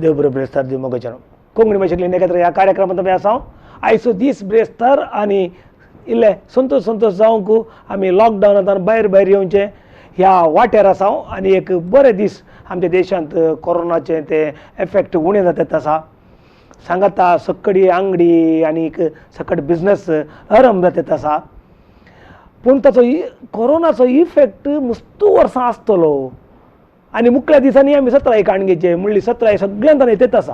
देव बरो ब्रेस्तार दिव मोगचनो कोंकणी भाशेंतली नेकेत्र ह्या कार्यक्रमांत आमी आसा आयचो दीस ब्रेस्तार आनी इल्ले संतोश संतोश जावंक आमी लॉकडावनांतल्यान भायर भायर येवचे ह्या वाट्यार आसा आनी एक बरे दीस आमच्या देशांत कोरोनाचे ते एफेक्ट उणें जातात आसा सांगाता सक्कडी अंगडी आनी सकट बिजनस आरंभ जातात आसा पूण ताचो कोरोनाचो इफेक्ट मस्तू वर्सां आसतलो आनी मुखल्या दिसांनी आमी 17 काणगेचे म्हणली 17 सगळ्यांत येतात आसा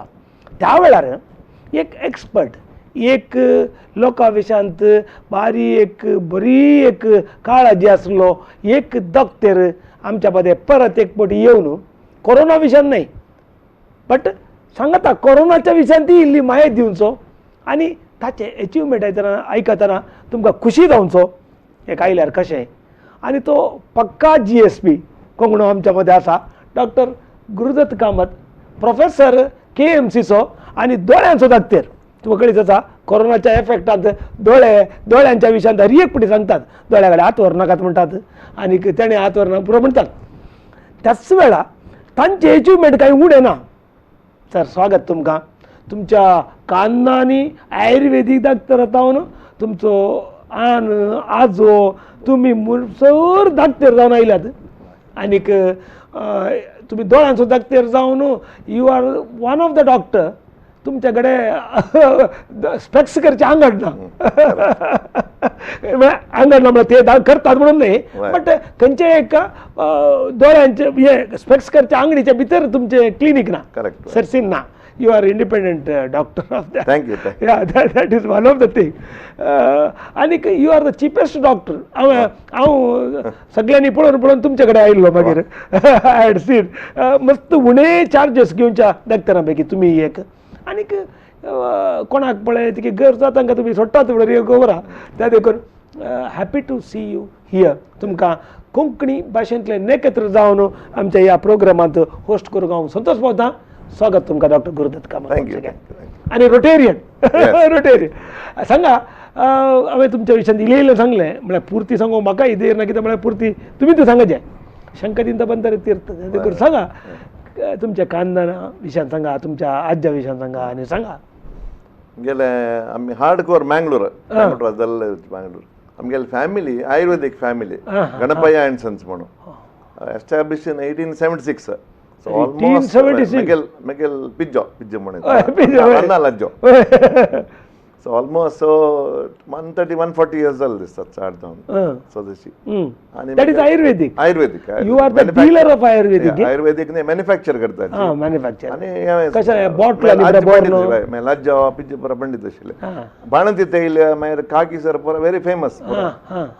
त्या वेळार एक एक्सपर्ट एक लोकां विशांत बारी एक बरी एक काळ जी आसलो एक दोक्तर आमच्या मदें परत एक फावटी येवन कोरोना विशयान न्हय बट सांगता कोरोनाच्या विशयान ती इल्ली म्हायती दिवचो आनी ताचे एचिवमेंट आयकतना तुमकां खुशी जावचो एक आयल्यार कशें आनी तो पक्का GSP कोंकणो आमच्या मदें आसा डॉक्टर गुरुदत्त कामत प्रोफेसर KMCचो आनी दोळ्यांचो दोक्तर तुका कळीत आसा कोरोनाच्या एफेक्टांत दोळ्यांच्या विशयान हर एक फावटी सांगतात दोळ्या कडेन हात व्हरनाकात म्हणटात आनी तेणें हात व्हरना पुरो म्हणटात त्याच वेळा तांचे एचिवमेंट कांय उणें ना सर स्वागत तुमकां तुमच्या कान्नांनी आयुर्वेदीक दोक्तर जावन तुमचो आन आजो तुमी मुसर दोक्तर जावन आयल्यात आनीक तुमी दोळ्यांचो दोक्तर जावन you are one of the doctor तुमच्या कडेन स्पेक्स करचे आंगड ना आंगड ना म्हणल्यार ते करतात म्हणून न्हय बट खंयचे एक दोळ्यांचे हे स्पेक्स करचे आंगडीच्या भितर तुमचे क्लिनीक ना सर्सीन ना you are independent doctor of that. Thank you. Yeah, that is one of the thing. And you are the cheapest doctor. हांव सगळ्यांनी पळोवन तुमचे कडेन आयिल्लो मागीर आय हॅड सीन मस्त उणे चार्जेस घेवच्या दोक्तरां पैकी तुमी एक आनीक कोणाक पळय तिके गरजा तांकां तुमी सोडटात म्हणून खबर त्या देखून happy to see you here तुमकां कोंकणी भाशेंतले नेकेत्र जावन आमच्या ह्या प्रोग्रामांत होस्ट करूंक हांव संतोश पावता स्वागत तुमकां डॉक्टर गुरुदत्त कामत आनी रोटेरियन सांगा हांवें तुमच्या विशयान इल्लें सांगलें म्हळ्यार पुर्ती सांगू म्हाका इदेर ना कितें म्हळ्यार पुर्ती तुमी तूं सांगाचे शंकतींत बंदर तीर्थ देखून सांगा तुमच्या कान्ना विशयान सांगा तुमच्या आज्या विशयान सांगा आनी सांगा गेले आमी हार्डकोर मंगळूर मंगळूर आमगेली family ayurvedic family Ganapayya and sons म्हणून establish in 1876 So almost Miguel Pidjo Anna Lajjo. So almost 140 years old this start down. So this that is Ayurvedic. Ayurvedic. You are the dealer of Ayurvedic. Yeah, Ayurvedic ne manufacture करता है. Manufacture. आणि कशा bottle Libra बोर्नो. मैं लज्जा पिज्जे पर पंडित अशिले. बाणती तेल मैं काकी sir पर very famous.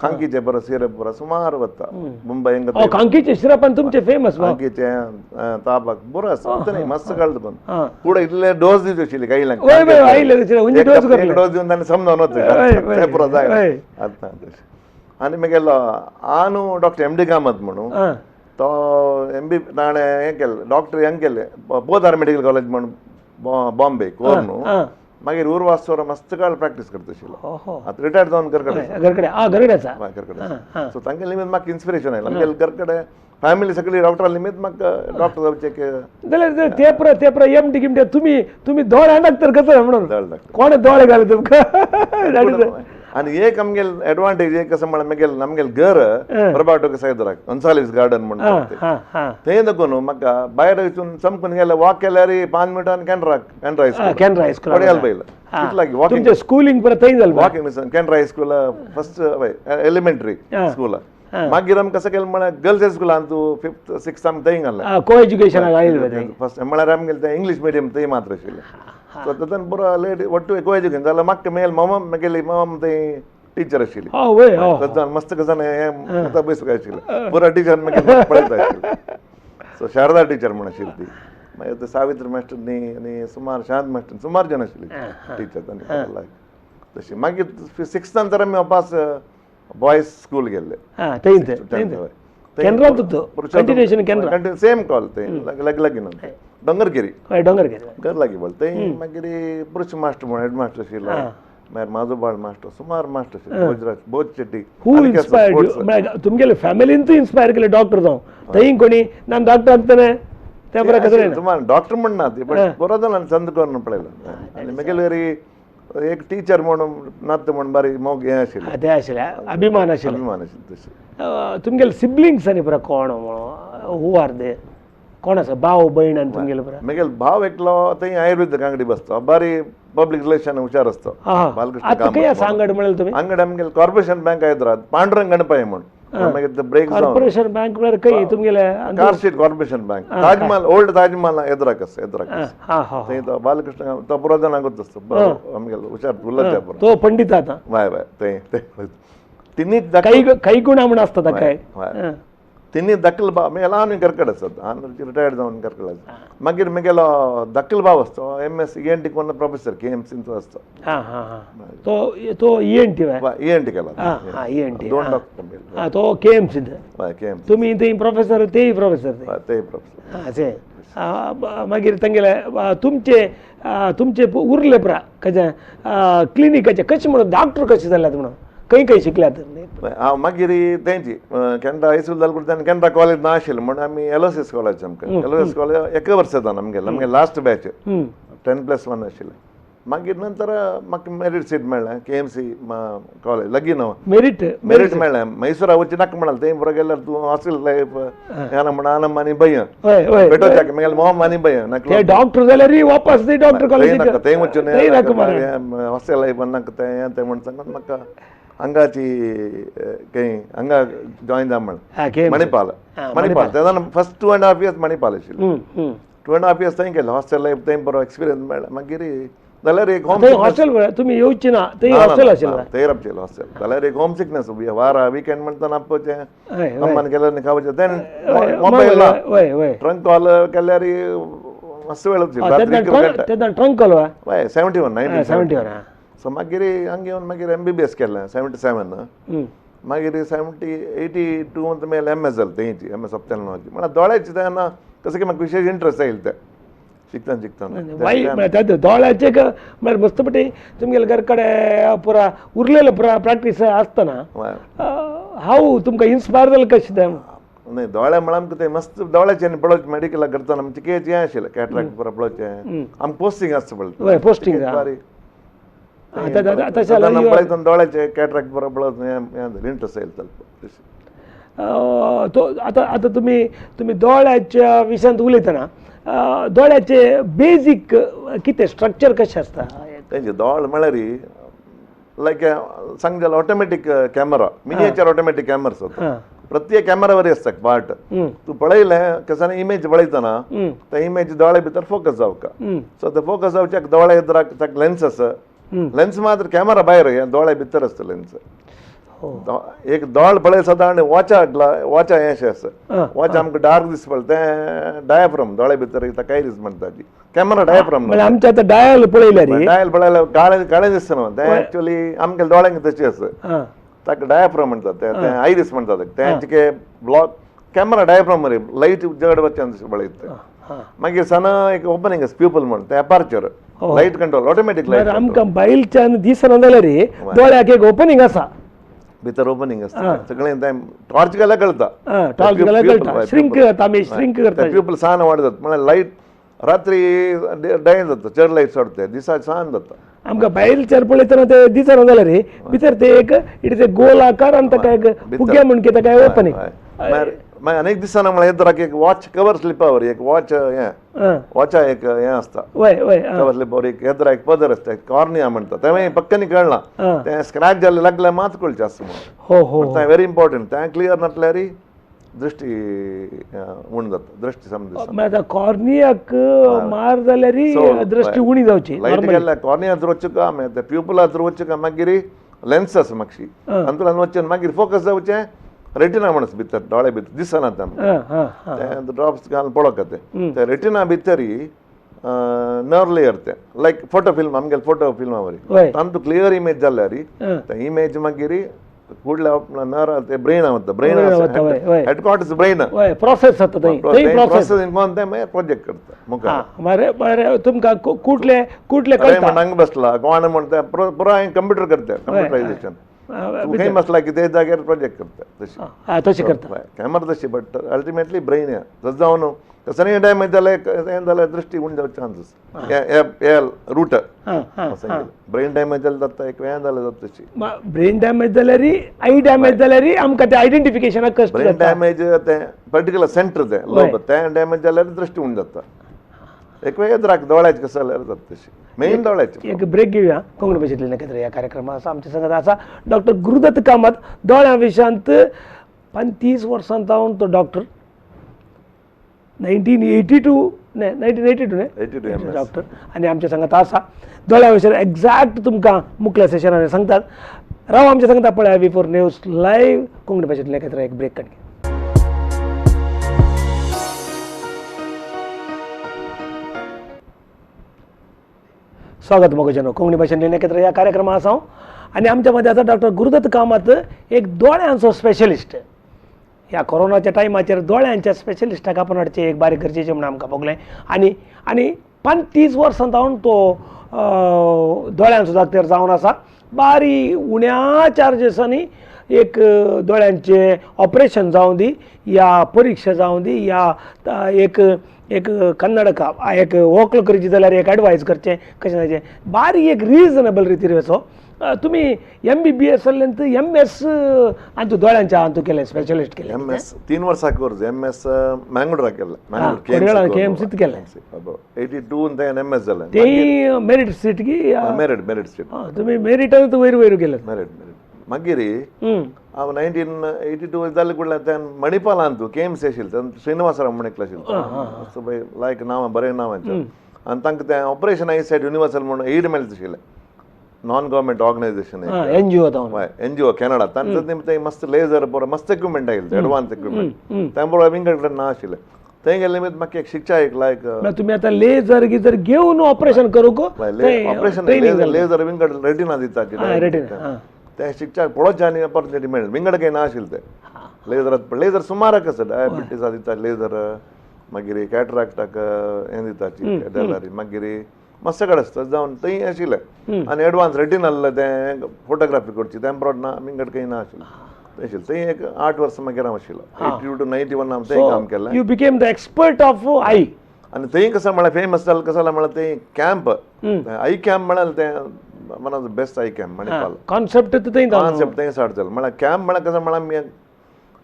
Kanki चे पर syrup पर सुमार वत्ता. मुंबई इंग. Oh कांकी चे सिरप पण तुमचे famous वा. कांकी चे ताबक बुरास उतने मस्त कळत पण. पुढे इतले डोस दित अशिले काही लंग. ओय बे आइले अशिले उंजी डोस करले. डोस दिवन ताने समजावन होते. ते पुरो जाय. आता आनी मागीर आनु डॉक्टर MD कामत म्हणून तो MB ताणे हें केलें डॉक्टर हें केलें पोदार मेडिकल कॉलेज म्हणून बॉम्बे कोर्नू मागीर उर्वासवर मस्त काळ प्रॅक्टीस करता आशिल्लो आतां रिटायर जावन घरकडे सो तांचे निमित्त म्हाका इन्स्पिरेशन आयलें आमगेले घरकडे फॅमिली सगळी डॉक्टरा निमित्त म्हाका डॉक्टर जावचे जाल्यार ते प्र MD किमटे तुमी दोळे डॉक्टर कसो म्हणून कोणे दोळे घाले तुमकां आनी एक आमगेल एडवांटेज एक कसं म्हळ्यार आमगेल घर प्रभाटोक सायदराक अन्सालीस गार्डन म्हणटा थंय देखून म्हाका भायर वचून चमकून गेले वॉक केल्यार 5 मिनटान कॅनरा स्कूल तुमचें स्कूलिंग परत थंय जालें walking Canara school first elementary school मागीर आमकां कशें केलें म्हळ्यार गर्ल्स स्कुलान तूं 5th 6th आमी थंय घालना को एज्युकेशनाक आयिल्लें फर्स्ट म्हळ्यार आमगेलें तें इंग्लीश मिडियम थंय मात्र आशिल्लें सो तातूंत पुरो लेडी वट्टू को एज्युकेशन जाल्यार म्हाका मेल म्हगेली मम थंय टीचर आशिल्ली तातूंत मस्त कसं हें बस आशिल्लें पुरो टीचर मागीर पळयता आशिल्लें सो शारदा टीचर म्हण आशिल्ली ती मागीर ते सावित्री मास्टर न्ही आनी सुमार शांत मास्टर सुमार जन आशिल्ली टीचर तांणी तशी मागीर 6th तर आमी वापस बॉयज स्कूल गेल्ले सेम कॉल ते लागीं दोंगरगिरी घर लागीं बोल ते मागीर पुरुश मास्टर म्हण हेड मास्टर आशिल्लो मागीर म्हाजो बाळ मास्टर सुमार मास्टर आशिल्लो भोजराज बोज शेट्टी तुमगेले फॅमिलीन तूं इन्स्पायर केलें डॉक्टर जावं थंय कोणी ना डॉक्टर आसतना ते बरं कसं तुम्हाला डॉक्टर म्हणणार ते पण बरोबर ना संद करून पडेल आणि मेगेलरी एक टीचर म्हणून नात म्हणून बारी मोग हे आशिल्लें ते आशिल्लें अभिमान आशिल्लें तशें तुमगेले सिबलिंग्स आनी बरं कोण हू आर दे कोण आसा भाव भयण आनी तुमगेले बरं मेगेल भाव एकलो थंय आयुर्वेदिक अंगडी बसतो बारी पब्लिक रिलेशन हुशार असतो बालकृष्ण आता खंय आसा आंगड म्हळ्यार तुमी अंगड आमगेले कॉर्पोरेशन बँक हैदराबाद पांडुरंग गणपय म्हणून मागीर ब्रेक कॉर्पोरेशन बँक म्हळ्यार खंय तुमगेले car street corporation bank Taj Mahal old Taj Mahal Hyderabad थंय तो बालकृष्ण तो पुरो जाणांकूच असतो आमगेलो हुशार उलयता पुरो तो पंडित आता वाय थंय तिनी काही गुण म्हण आसता काय तिनी दखल भाव मी ल्हान करकड आसत रिटायर्ड जावन करकड आसा मागीर म्हगेलो दखल भाव असतो MS ENT कोण प्रोफेसर KMCचो असतो तो ENT ENT केला ENT दोन डॉक्टर तो KMC KMC तुम्ही ते प्रोफेसर तेही प्रोफेसर ते प्रोफेसर असे मागीर तांगेले तुमचे उरले पुरा कशें क्लिनिकाचे कशें म्हणून डॉक्टर कशें जाल्यात म्हणून खंय शिकल्यात हांव मागीर तेंची कॅनरा हायस्कूल जाल करता आनी कॅनरा कॉलेज ना आशिल्लें म्हणून आमी LOCS कॉलेज आमकां LOCS कॉलेज 1 वर्स जाता आमगे लास्ट बॅच 10+1 आशिल्लें मागीर नंतर म्हाका मेरीट सीट मेळ्ळें KMC कॉलेज लगीन मेरीट मेळ्ळें मैसूरा वचची नाका म्हणाल थंय बरो गेल्यार तूं हॉस्टेल लायफ येना म्हण आनम आनी भंय भेटोवच्याक म्हगेलें मोम आनी भंय नाका डॉक्टर जाल्यार वापस ती डॉक्टर कॉलेज नाका थंय वचून हॉस्टेल लायफ नाका तें म्हण सांगून म्हाका हांगाची खंय हांगा जॉयन जा म्हण मणिपाल तेन्ना फस्ट 2.5 years मणिपाल आशिल्लें 2.5 years थंय केलें हॉस्टेल लायफ थंय बरो एक्सपिरियन्स मेळ्ळो मागीर जाल्यार एक होम हॉस्टेल तुमी येवची ना थंय हॉस्टेल आशिल्लें थंय रावचेलें हॉस्टेल जाल्यार एक होम सिकनेस वारा विकेंड म्हणटा आपोवचें अम्मान केल्यार न्ही खावचें तेन मोबायल ना ट्रंक कॉल केल्यार मस्त वेळ ट्रंक कॉल हय 71 सो मागीर हांगा येवन मागीर MBBS केलें 77 मागीर 82 म्हणटा मेळ्ळें MS जालें तेंची MS ऑप्थॅल्मॉलॉजी म्हळ्यार दोळ्याची तेन्ना कसं की म्हाका विशेश इंट्रस्ट येयलें तें शिकतना दोळ्याचे म्हळ्यार मस्तपटी तुमगेले घर कडेन पुरा उरलेलो पुरा प्रॅक्टीस आसतना हांव तुमकां इन्स्पायर जालें कशें तें न्ही दोळे म्हळ्यार आमकां तें मस्त दोळ्याचें आनी पळोवचें मॅडिकलाक करतना आमचें केच हें आशिल्लें कॅटराक्ट पुरो पळोवचें आमकां पोस्टींग आसता पळय पोस्टींग पळयतना दोळ्याचें कॅटराक्ट पुरो पळोवचें हें इंट्रस्ट येयलें तो आतां तुमी दोळ्याच्या विशयांत उलयतना दोळ्याचे बेजीक कितें स्ट्रक्चर कशें आसता तेंचे दोळ म्हळ्यार लायक सांग जाल्यार automatic camera miniature automatic camera आसता प्रत्येक कॅमेरावरी आसता पार्ट तूं पळयलें कसं इमेज पळयतना ते इमेज दोळे भितर फोकस जावका सो ते फोकस जावच्याक दोळे एदराक ताका लेन्स आसा लेन्स मात्र कॅमेरा भायर दोळे भितर आसता लेन्स एक दोळ पळय सदां आनी वॉचा हें अशें आसा वॉच आमकां डार्क दिसता पळय तें डायफ्रम दोळे भितर ताका आयरीस म्हणटा ती कॅमेरा डायफ्रम आमच्या आतां डायल पळयल्यार डायल पळयल्यार काळें दिसता न्हू तें एक्चुअली आमगेल्या दोळ्यांक तशें आसा ताका डायफ्रम म्हणटात तें आयरीस म्हणटात तेंचे ब्लॉक कॅमेरा डायफ्रम मरे लायट जड वचच्यान पळयता मागीर सना एक ओपनिंग आसा प्युपल म्हणून तें aperture light control automatic light आमकां बायलच्यान दिसना जाल्यार दोळ्याक एक ओपनिंग आसा भितर ओपनिंग आसता सगळें तें टॉर्च घाल्यार कळटा टॉर्च घाल्यार कळटा श्रिंक करता आमी श्रिंक करता प्युपल सान वाडतात म्हळ्यार लायट रात्री डे जाता चड लायट सोडता दिसा सान जाता आमकां भायलच्यान पळयतना ते दिसना जाल्यार भितर ते एक इट इज ए गोल आकार आनी ताका एक फुगे म्हण कितें काय ओपनिंग मागीर अनेक दिसांना म्हळ्यार येदराक एक वॉच कवर स्लिपावर एक वॉच हें वॉचा एक हें आसता कवर स्लिपावर एक येदरा एक पदर आसता कॉर्निया म्हणटा तें पक्कनी कळना तें स्क्रॅच जाल्लें लागल्यार मात कळचें आसता म्हणून तें व्हेरी इम्पॉर्टंट तें क्लियर नासल्यार दृश्टी उण जाता दृश्टी समजा कॉर्नियाक मार जाल्यार दृश्टी उणी जावची लायट गेल्यार कॉर्निया थ्रू वचुका मागीर प्युपला थ्रू वचुका मागीर लेन्स आसा मातशी अंतरान वचून मागीर फोकस जावचें रेटिना म्हणस भितर दोळे भितर दिसना तें ड्रॉप्स घालून पळोवका ते रेटिना भितर नर्व लेयर ते लायक फोटो फिल्म आमगेले फोटो फिल्मा वरी तांतू क्लियर इमेज जाल्यार ते इमेज मागीर फुडल्या नर्व ते ब्रेन वता ब्रेन हेडक्वार्टर्स ब्रेन प्रोसेस जाता प्रोसेस इनकोन ते मागीर प्रोजेक्ट करता मुखार तुमकां कुठले हांगा बसला कोण म्हणटा पुरो हांवें कंप्युटर करता कंप्युटरायझेशन तूं काही मसला की ते जाग्यार प्रोजेक्ट करता तशी तशी करता कॅमेरा तशी बट अल्टिमेटली ब्रेन या तसं जावन कसं डॅमेज जालें हें जाल्यार दृश्टी उणी जावचे चान्सीस रूट ब्रेन डॅमेज जालें जाता एक हें जालें जाता तशी ब्रेन डॅमेज जाल्यार आई डॅमेज जाल्यार आमकां ते आयडेंटिफिकेशनाक कश्ट ब्रेन डॅमेज तें पर्टिक्युलर सेंटर तें लोब तें डॅमेज जाल्यार दृश्टी उणी जाता एक वेळ येत राख दोळ्याचे कसं जाल्यार जाता तशी मेन दोळ्याचे एक ब्रेक घेऊया कोंकणी भाशेंतली नखेत्र ह्या कार्यक्रमात आसा आमच्या संगत आसा डॉक्टर गुरुदत्त कामत दोळ्या विशयांत 35 वर्सांत जावन तो डॉक्टर 1982 न्ही डॉक्टर आनी आमच्या संगत आसा दोळ्या विशयार एक्झॅक्ट तुमकां मुखल्या सेशनान सांगतात राव आमच्या संगत पळया बिफोर न्यूज लायव्ह कोंकणी भाशेंतली नखेत्र एक ब्रेक काडली स्वागत मोगजनो कोंकणी भाशेंतली नखेत्र ह्या कार्यक्रमात आसा आनी आमच्या मदीं आसा डॉक्टर गुरुदत्त कामत एक दोळ्यांचो स्पेशलिस्ट ह्या कोरोनाच्या टायमाचेर दोळ्यांच्या स्पेशलिस्टाक आपण हाडचें एक बारीक गरजेचें म्हणून आमकां भोगलें आनी 35 वर्सां जावन तो दोळ्यांचो जागतेर जावन आसा बारी उण्या चार्जेसांनी एक दोळ्यांचे ऑपरेशन जावं दी या परीक्षा जावं दी या एक कन्नडका एक वॉकल करची जाल्यार एक एडवायस करचें कशें जायचें बारी एक रिजनेबल रितीर वचो तुमी MBBS जाल्ल्यान MS आनी दोळ्यांच्या हातूं केलें स्पेशलिस्ट केलें MS 3 वर्सां कोर्स MS मँगलोरा केलें KMCत केलें 82 तें MS जालें तें मेरीट सीट की मेरीट सीट तुमी मेरिटान वयर केलें मेरीट मागीर हांव 1982 जालें कुडल्यान तें मणिपालांत तूं KMC आशिल्लें तेन्ना श्रीनिवासराव म्हणून एकलो आशिल्लो पळय लायक नांवां बरें नांवांचें आनी तांकां तें ऑपरेशन आई सायड युनिवर्सल म्हणून एड मेळटा आशिल्लें non government organisation NGO Canada तांचे मस्त लेजर बरो मस्त इक्विपमेंट आयिल्ले एडवान्स इक्विपमेंट त्या बरोबर विंगड कडेन ना आशिल्लें थंय गेले निमित्त म्हाका एक शिक्षा एक लायक तुमी आतां लेजर गिजर घेवन ऑपरेशन करूंक ऑपरेशन लेजर विंगड रेटिना दिता तें शिक्षा पळोवचें आनी ऑपॉर्च्युनिटी मेळ्ळी विंगड काही ना आशिल्लें तें लेजर सुमाराक आसा डायबिटीसा दिता लेजर मागीर कॅटराक्टाक हें दिता मागीर मस्त कडेन आसता जावन थंय आशिल्लें आनी एडवान्स रेटिनल तें फोटोग्राफी करची तें बरोड ना विंगड काही ना आशिल्लें आशिल्लें थंय एक 8 वर्सां मागीर हांव आशिल्लो 82 to 91 हांव थंय काम केलें you became the expert of eye आनी थंय कसं म्हळ्यार फेमस जालें कसं जालें म्हळ्यार थंय कॅम्प आई कॅम्प म्हळ्यार तें one of the best I camp Manipal concept थंय स्टार्ट जालें म्हळ्यार कॅम्प म्हळ्यार कसं म्हळ्यार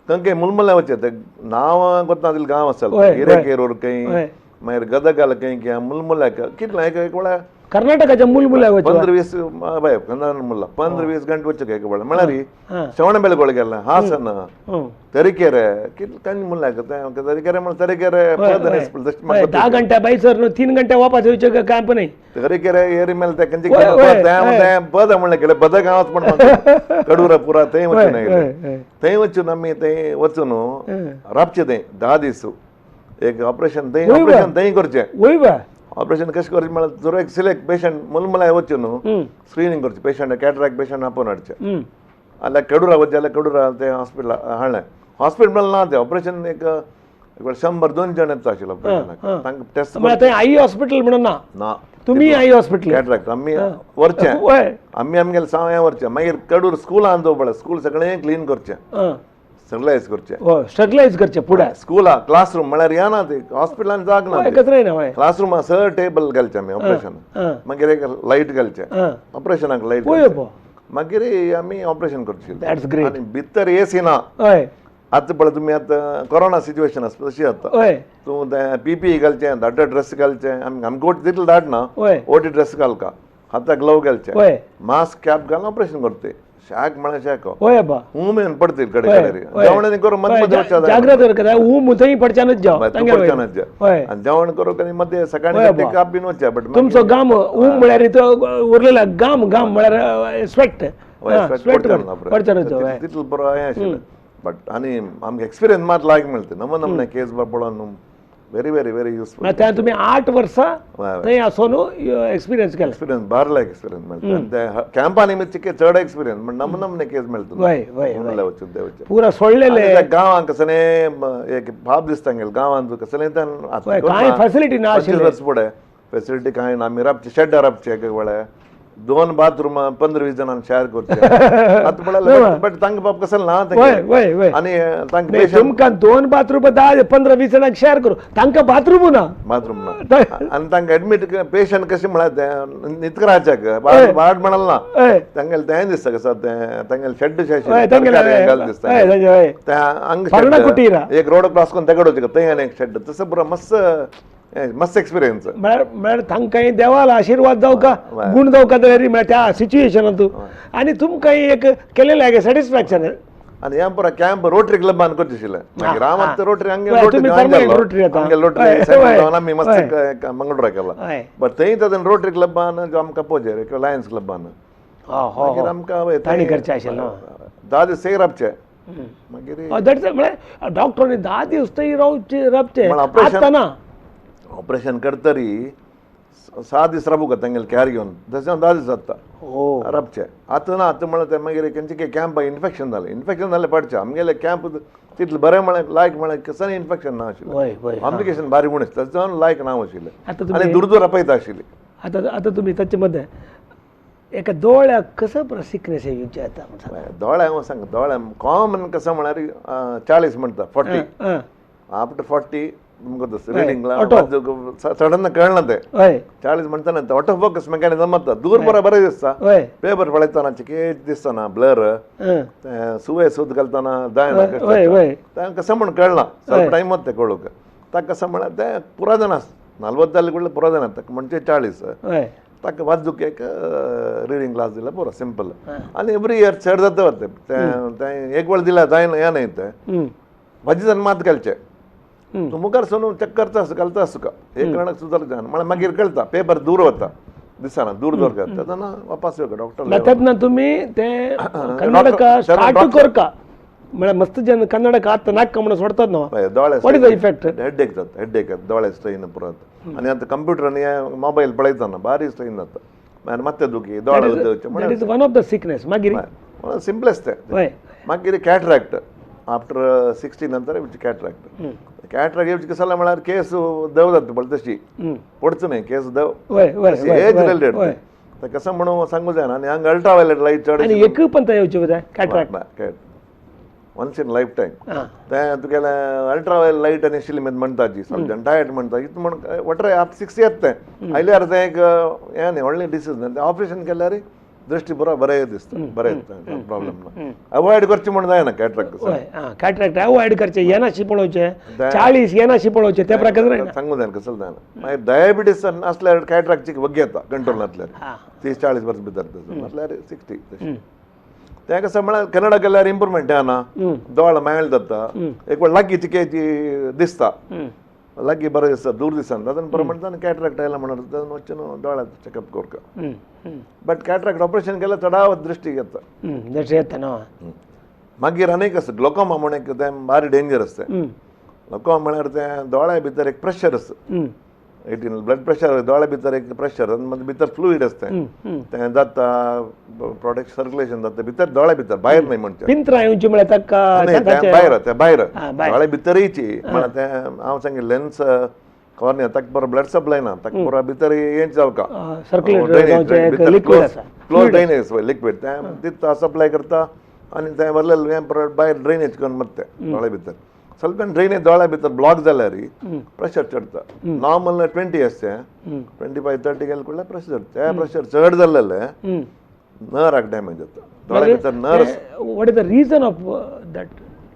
थंय मुलमुले वचचें तें नांव कोत्ता गांव आसता हिरेकेरूर खंय मागीर गदगाल खंय मुलमुल्याक कितलें एक वेळा कर्नाटकाच्या मुलमुल्या 15-20 बाय मुल्ला 15-20 गंट वचचें एक वेळा म्हळ्यार श्रवणबेळगोळ गेलें हासन तरीकेरे कितलें कांय मुल्ल्याक तरीकेरे म्हळ्यार तरीकेरे 10 घंटा बायसर 3 घंटा वापस येवचें कॅम्प न्ही तरीकेरे एरी मेल तें खंयची पद म्हणलें गेलें पद गांवांत पण कडुरा पुरा थंय वचून आयलें थंय वचून आमी थंय वचून राबचें थंय 10 दीस एक ऑपरेशन थंय करचें ऑपरेशन कशें करचें म्हळ्यार जर एक सिलेक्ट पेशंट मुलमुलाय वचून स्क्रिनींग करचें पेशंट कॅटराक्ट पेशंट आपोवन हाडचें आल्या कडुरा वचचें जाल्यार कडुरा तें हॉस्पिटल हाडलें हॉस्पिटल ना तें ऑपरेशन एक 100-200 येता आशिल्लो ऑपरेशनाक तांकां टेस्ट आई हॉस्पिटल म्हणून ना तुमी आई हॉस्पिटल कॅटराक्ट आमी व्हरचें आमगेलें सांव हें व्हरचें मागीर कडूर स्कुलान दवरलें स्कूल सगळें क्लीन करचें स्टरलायज करचें स्टरलायज करचें फुडें स्कुला क्लासरूम म्हळ्यार येना ती हॉस्पिटलान जाग ना क्लासरूम सर टेबल घालचें आमी ऑपरेशन मागीर एक लायट घालचें ऑपरेशनाक लायट मागीर आमी ऑपरेशन करचें आनी भितर एसी ना आतां पळय तुमी आतां कोरोना सिच्युएशन आसता तशी जाता तूं तें PPE घालचें धाडटा ड्रेस घालचें आमकां ओटी तितलें धाडना ओटी ड्रेस घालका हाताक ग्लोव घालचें मास्क कॅप घालून ऑपरेशन करते शाक म्हळ्यार शाक हूम पडते कडे जेवण करून मध्य आनी जेवण करूंक आनी मध्य सकाळी काप बीन वचचें बट तुमचो गाम हूम म्हळ्यार उरलेला गाम गाम म्हळ्यार स्वेट तितलो बरो हें आशिल्लें बट आनी आमकां एक्सपिरियन्स मात लायक मेळटा नमूने केस पळोवन व्हेरी व्हेरी व्हेरी युजफूल तुमी 8 वर्सां थंय आसून एक्सपिरियन्स केला एक्सपिरियन्स बारला एक्सपिरियन्स मेळटा कॅम्पा निमित्त चड एक्सपिरियन्स म्हण नमूने केस मेळटा पुरा सोडलेले गांवांक कसलें एक भाब दिसता गेल गांवांत कसलें कांय फॅसिलिटी ना आशिल्ली फुडें फॅसिलिटी कांय ना आमी राबचे शेड्डा राबचे एक वेळा 2 बाथरूम 15-20 जणांना शेअर करते आता पडलं बट तांकां बाप कसं ना आणि तांकां नाही तुमकां 2 बाथरूम 10-15-20 जणांक शेअर करू तांकां बाथरूम ना बाथरूम ना आणि तांकां ऍडमिट पेशंट कशें म्हळ्यार न्हिद रावच्याक वार्ड म्हणाल ना तांगेले तें दिसता कसं तांगेले शेड दिसता एक रोड क्रॉस करून तेकड वचचे थंय आनी एक शेड तसं पुरो मस्त एक्सपिरियन्स म्हळ्यार तांकांय देवाला आशीर्वाद जावं का गुण जावं का तरी म्हळ्यार त्या सिच्युएशनांतू आनी तुमकांय एक केलेलें हें सॅटिस्फॅक्शन आणि या पुरा कॅम्प रोटरी क्लबान करचिशिल्लें मागीर हांव आतां रोटरी हांगे आमी मस्त मंगळूरा केला बट थंय तातूंत रोटरी क्लबान आमकां पोजेर लायन्स क्लबान मागीर आमकां ताणी करचें आशिल्लें 10 दीस थंय रावचें मागीर म्हळ्यार डॉक्टरांनी 10 दीस थंय रावचें ऑपरेशन करतरी 6 दीस राबू का तांगेले कॅर घेवन तशें 10 दीस जाता राबचे आतां ना आतां म्हळ्यार ते मागीर तेंचे कॅम्प इन्फेक्शन जालें पडचें आमगेले कॅम्प तितलें बरें म्हळ्यार लायक म्हळ्यार कसं इन्फेक्शन ना आशिल्लें कॉम्प्लिकेशन बारीक उणें तशें जावन लायक ना आशिल्लें आनी दूर आपयता आशिल्ली आतां तुमी ताचे मध्ये एका दोळ्याक कसं सिकनेस येवचें येता दोळ्या हांव सांग दोळ्या कॉमन कसं म्हळ्यार 40 म्हणटा 40 आफ्टर 40 रीडिंग सडन कळना ते 40 म्हणटाना ऑटो फोकस मेकॅनिझम जाता दूर बरें दिसता पेपर पळयतना चिकेट दिसतना ब्लर सुवे सूत घालतना जायना कसं म्हण कळना ಸ್ವಲ್ಪ टायम वता ते कळूक ताका कसं म्हळ्यार ते पुरादन आसता 40 जाले कडले पुरादन ताका म्हणजे 40 ताका वाचूक एक रिडींग क्लास दिला पुरो सिंपल आनी एवरी इयर चड जाता ते एक वेळ दिला जायना हें न्हय ते वाजी मात घालचें तूं मुखार सोडून चॅक करता घालता तुका एक कणाक सुदारचें म्हळ्यार मागीर कळटा पेपर दूर वता दिसना दूर करता तेन्ना वापस येवका डॉक्टर तेन्ना तुमी ते कन्नडक स्टार्ट करका म्हळ्यार मस्त जन कन्नडक आतां नाका म्हणून सोडतात न्हू दोळे what is the effect headache जाता हेडेक दोळे स्ट्रेन पुरात आनी आतां कंप्युटरान मोबायल पळयतना बारी स्ट्रेन जाता मागीर मात्ते दुखी दोळे that is one of the sickness मागीर सिंपलेस्ट ते मागीर कॅटरॅक्ट आफ्टर 60 नंतर कॅटरॅक्ट कॅटरॅक्ट येवची कसं म्हळ्यार केस देव जाता पळय तशी पडचो न्हय केस देव एज रिलेटेड कसं म्हणून सांगू जायना आनी हांगा अल्ट्रावायलेट लायट चड आनी एक पण येवचे cataract once in life time ते तुगेले अल्ट्रावायलेट लायट आनी आशिल्ली म्हणटा जी सगळ्यान डायट म्हणटा इतू म्हण वॉटर आफ्टर 60 येता तें आयल्यार तें एक हें न्ही व्हडलें डिसीज न्ही तें ऑपरेशन केल्यार दृष्टी पुरो बरें दिसता बरें दिसता प्रॉब्लम ना अवॉयड करचें म्हण जायना कॅटरॅक्ट अवॉयड करचें येनाशी पळोवचें 40 येनाशी पळोवचें त्या प्रकारे सांगू जायना कसं जायना मागीर डायबिटीस आसल्यार कॅटरॅक्टची वगी येता कंट्रोलांतल्यान 30-40 वर्सां भितर म्हटल्यार 60 तें कसं म्हळ्यार कॅनडा गेल्यार इम्प्रुवमेंट येना दोळ मेळ जाता एक वेळ लागीं चिकेची दिसता लागीं बरें दिसता दूर दिसना तातूंत प्रमाणे कॅटरॅक्ट आयला म्हणून वच्चें न्हू दोळ्याचो चॅकअप करता बट कॅटरॅक्ट ऑपरेशन केल्यार चडाव दृश्टी येता मागीर आनीक आसा ग्लोकोमा म्हणून एक तें बारी डेंजरस तें ग्लोकोमा म्हळ्यार तें दोळ्या भितर एक प्रेशर आसा 18 ब्लड प्रेशर दोळ्या भितर एक प्रेशर आनी भितर फ्लुईड आसता तें जाता प्रोडक्ट सर्क्युलेशन जाता भितर दोळ्या भितर भायर न्हय म्हणचे पिंत्रा येवची म्हळ्यार ताका भायर दोळ्या भितर येयची म्हळ्यार तें हांव सांगिल्लें लेन्स कॉर्निया ताका बरो ब्लड सप्लाय ना ताका बरो भितर येंच जावका क्लोज ड्रेनेज लिक्वीड तें तितता सप्लाय करता आनी तें व्हरलें हें भायर ड्रेनेज करून मारता दोळ्या भितर ಸ್ವಲ್ಪ ಡ್ರೈನೇಜ್ दोळ्या भितर ब्लॉक जाल्यार प्रेशर चडता नॉर्मल 20 आसचें 25-30 गेले कडल्यार प्रेशर चडटा तें प्रेशर चड जाल्लें नर्वाक डॅमेज जाता दोळ्या भितर nerves what is the reason of that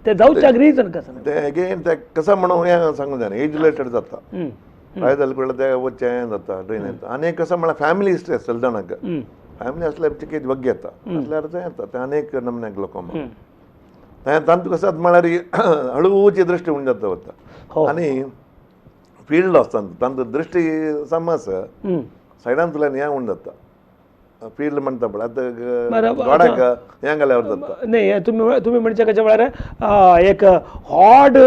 ते जावच्याक रीजन कसं तें अगेन तें कसं म्हणून हें सांगूं जायना एज रिलेटेड जाता काय जालें कडल्यार तें वच्चें हें जाता ड्रेनेज आनी कसं म्हळ्यार फॅमिली हिस्ट्री आसतली जाणाक फॅमिली आसल्यार चिकेच वगी येता आसल्यार तें येता तें आनीक नमने ग्लोकोमा तांतू कसं म्हळ्यार हळूची दृश्टी उणी जाता वता आनी फिल्ड आसता तांतू दृश्टी समज सायडांतल्यान हें उणी जाता फील्ड म्हणटा पळय आतां गोड्याक हें घाल्यार जाता न्ही तुमी म्हणचे कशें म्हळ्यार एक हॉट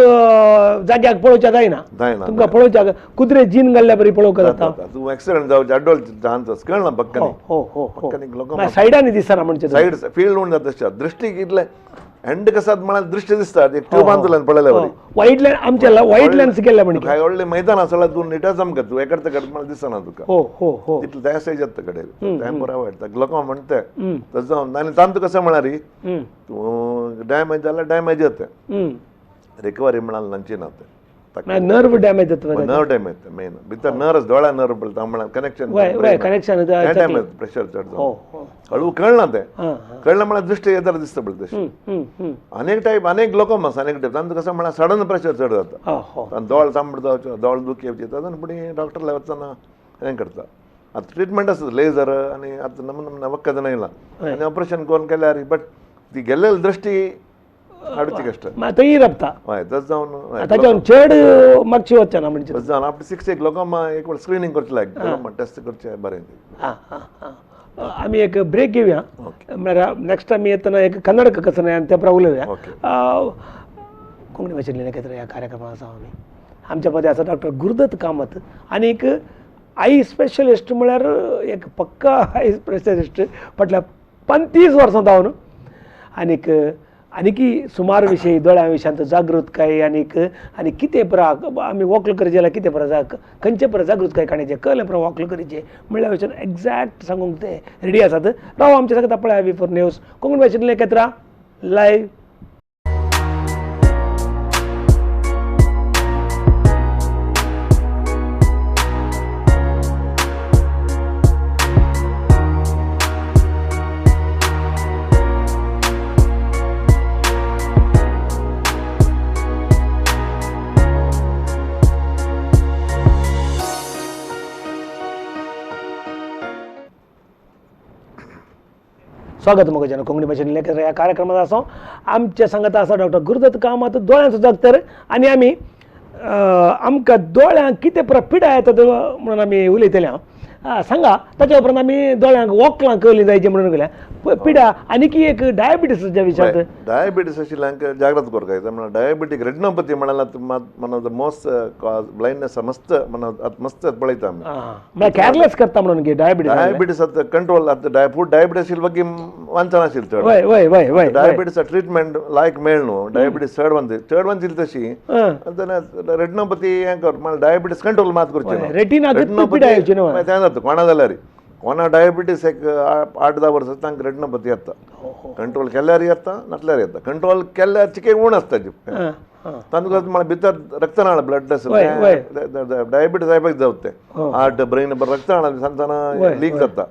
जाग्याक पळोवचें जायना तुमकां पळोवच्याक कुत्रे जीन घाल्ल्या बरी पळोवंक जाता तूं एक्सिडेंट जावचे अडोल चान्सस कळना पक्कानी पक्कानी सायडांनी दिसना म्हणचे सायड फील्ड उणी जाता तशें दृश्टी कितले एंड कसं मला दृष्टी दिसतात एक ट्यूब बांधलं पडल्यावर वाईट लेन्स आमच्याला वाईट लेन्स गेल्या म्हणजे काय व्हडले मैदान आसला तू निटा जमकत तू एकडे तकड मला दिसना तुका हो हो हो तिथलं त्या स्टेज येत कडे त्या बरा वाटतं लोक म्हणते तसं जाऊन आणि तांत कसं म्हणारी तू डॅमेज झाला डॅमेज येते रिकवरी म्हणाल नंची नाते नर्व डॅमेज जातो नर्व डॅमेज मेन भितर नर्वच डोळ्या नर्व पडता म्हणा कनेक्शन कनेक्शन डॅमेज प्रेशर चढ जाऊन हळू कळना ते कळलं मला दृष्टी येताना दिसतं पडते तशी अनेक टाईप अनेक लोक मस अनेक टाईप तांचं कसं म्हणा सडन प्रेशर चढ जातं दोळ तांबड जावचो दोळ दुखी येवची तातून पुढे डॉक्टरला वचना हें करता आता ट्रिटमेंट आसता लेझर आनी आतां नमूना वखद येयला आनी ऑपरेशन करून केल्यार बट ती गेल्लेली दृष्टी हाडची कष्ट तरी रपता हय तस जावन ताच्यावर चड मागची वचना ना म्हणजे तस जावन आपले 6 एक लोकांक एक वेळ स्क्रीनिंग करचे लायक टेस्ट करचे बरें आमी एक ब्रेक घेवया म्हळ्यार नेक्स्ट टायम येतना एक कन्नड कसं आनी त्या उलया कोंकणी भाशेंतली नखेत्र ह्या कार्यक्रमांत आसा आमी आमच्या मदीं आसा डॉक्टर गुरुदत्त कामत आनी एक आई स्पेशलिस्ट म्हळ्यार एक पक्का आई स्पेशलिस्ट फाटल्या 35 वर्सां जावन आनीक आनीकी सुमार विशयी दोळ्या विशयांत जागृतकाय आनी कितें परा आमी वॉकल करचे जाल्यार कितें परा खंयचे परा जागृतकाय काणयचे कळ्ळें परा वॉकल करचे म्हणल्या भशेन एक्झॅक्ट सांगूंक ते रेडी आसात राव आमचे सगळ्या पळया बिफोर न्यूज कोंकणी भाशेंतले नखेत्रा लायव्ह स्वागत मग जन कोंकणी भाशेंतले नखेत्र ह्या कार्यक्रमात आसा आमच्या सांगात आसा डॉक्टर गुरुदत्त कामत दोळ्यांचो डॉक्टर आनी आमी आमकां दोळ्यांक कितें पिडाय येता म्हणून आमी उलयतले सांगा ताच्या उपरांत आमी दोळ्यांक वॉकलां कळली जायची म्हणून गेल्या पिडा आनी की एक डायबिटीसच्या विशयांत डायबिटीस आशिल्ल्यांक जागृत करता येता म्हणून डायबिटीक रेटिनोपॅथी म्हणाला one of the most cause blindness मस्त मस्त पळयता आमी म्हळ्यार केअरलेस करता म्हणून की डायबिटीस आतां कंट्रोल आतां फूड डायबिटीस बगी वांचना आशिल्ली चड वय वय वय वय डायबिटीस ट्रिटमेंट लायक मेळ न्हू डायबिटीस चड वांचली तशी रेटिनोपॅथी हें कर म्हळ्यार डायबिटीस कंट्रोल मात करची रेटिनोपॅथी कोणा जाल्यार कोणा डायबिटीस एक 8-10 वर्सां तांकां रेटिनोपॅथी येता कंट्रोल केल्यार येता नासल्यार येता कंट्रोल केल्यार चिके उण आसता तांकां म्हळ्यार भितर रक्तनाळ ब्लड डायबिटीस इफेक्ट जावता ते हार्ट ब्रेन रक्तनाळ सांगतना लीक जाता